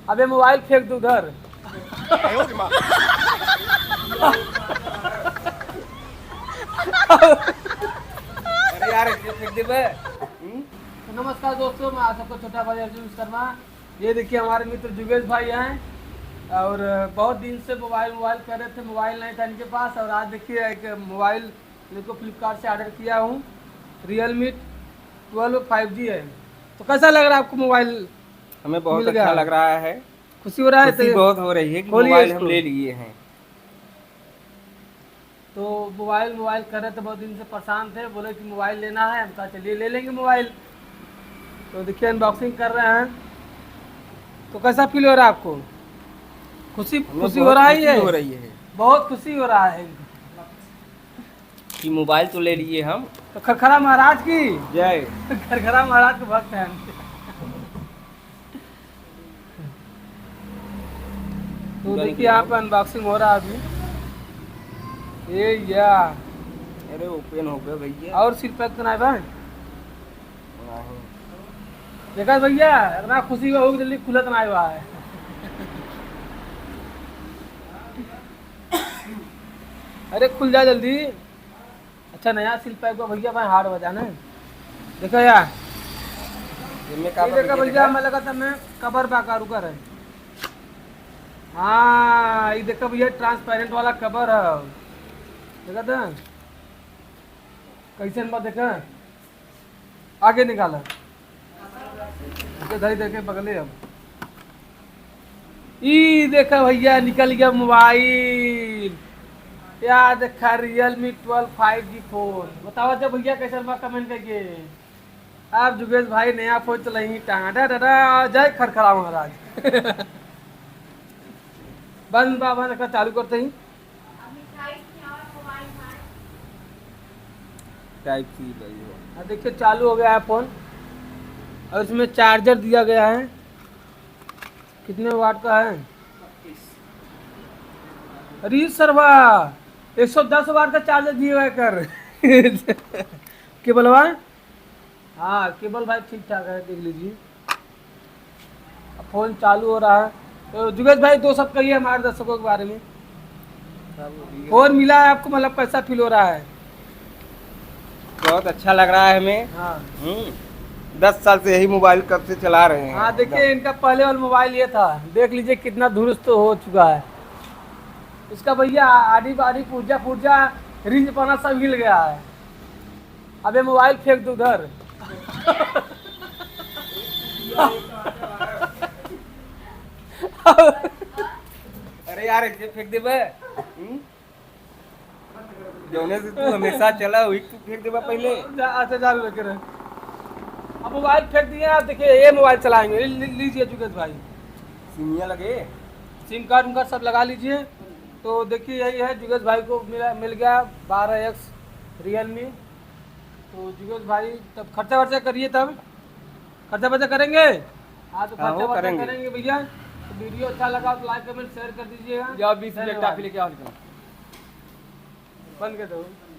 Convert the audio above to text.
अबे मोबाइल फेंक दो उधर। अरे यार इसे फेंक दे बे। तो नमस्कार दोस्तों, मैं आप सबका छोटा भाई अर्जुन शर्मा। ये देखिए हमारे मित्र जुगेश भाई हैं और बहुत दिन से मोबाइल कर रहे थे, मोबाइल नहीं था इनके पास। और आज देखिए एक मोबाइल इनको फ्लिपकार्ट से ऑर्डर किया हूँ, Realme 12 5G है। तो कैसा लग रहा है आपको मोबाइल? हमें बहुत मिल गया अच्छा लग रहा है। खुशी हो रहा है? खुशी बहुत हो रही है कि खोलिए मोबाइल हम इसको। ले लिए हैं। तो मोबाइल कर रहे थे, बहुत दिन से परेशान थे, बोले कि मोबाइल लेना है। हम कहा चलिए ले लेंगे मोबाइल। तो देखिए अनबॉक्सिंग कर रहे हैं। तो कैसा फील हो रहा है आपको? खुशी हमें खुशी हो बहुत रहा है? खुशी ये हो रही है बहुत खुशी हो रहा है। कि मोबाइल तो ले लिए हम। तो खरखरा महाराज की जय। खरखरा महाराज के भक्त हैं। तो देखिए यहाँ पे अनबॉक्सिंग हो रहा है अभी। ये या अरे ओपन हो गया भैया। और सिर पैक तो नहीं भाई? नहीं। देखा भैया इतना खुशी हुआ होगी, जल्दी खुलत नहीं हुआ है। अरे खुल जा जल्दी। अच्छा नया सिल पैक हुआ भैया भाई, हार्ड बजाना है। देखो यार, इनमें ये देखा भैया, मैं लगा था मैं कवर बेकार कर है। हाँ ये देखा भैया, ट्रांसपेरेंट वाला कवर है। देखा था कैसे बात? देखा आगे निकाला, धरी देखे पगले। अब ई देखा भैया, निकल गया मोबाइल। यार देखा Realme 12 5G फोन। बताओ जब भैया कैसा बा, कमेंट करके। आप जुगेश भाई नया फोन चलाई टाटा टाटा। जय खरखरा महाराज। बंद बा बंद कर, चालू करते ही। टाइप सी भैया। देखिए चालू हो गया है फोन। और इसमें चार्जर दिया गया है। कितने वाट का है? अरे सरवा 110 वाट का चार्जर दिया हुआ है कर। केबल भाई, हाँ केबल भाई ठीक ठाक है, देख लीजिए। अब फोन चालू हो रहा है। तो जुगेश भाई दो सब कहिए हमारे दर्शकों के बारे में। फोन मिला है आपको, मतलब कैसा फील हो रहा है? बहुत अच्छा लग रहा है हमें। हाँ 10 साल से यही मोबाइल कब से चला रहे हैं। हाँ, देखिए इनका पहले वाला मोबाइल ये था, देख लीजिए कितना दुरुस्त हो चुका है इसका भैया। आड़ी बाड़ी पूजा पूजा रिंच पाना सब हिल गया है। अबे मोबाइल फेंक दो उधर। अरे यार इसे फेंक दे बे। जोने से तू हमेशा चला हुई तू फेंक दे बे पहले। अच्छा चालू रखे रहे। अब मोबाइल फेंक दिए आप, देखिए ये मोबाइल चलाएंगे। लीजिए जुगेश भाई, सिमिया लगे। सिम कार्ड उम कार्ड सब लगा लीजिए। तो देखिए यही है, जुगेश भाई को मिल गया 12X Realme। तो जुगेश भाई तब खर्चा वर्चा करिए, तब खर्चा वर्चा करेंगे। हाँ तो खर्चा वर्चा करेंगे भैया। तो वीडियो अच्छा लगा तो लाइक कमेंट शेयर कर दीजिएगा। या 20 मिनट टाफी लेके आओ। बंद कर दो।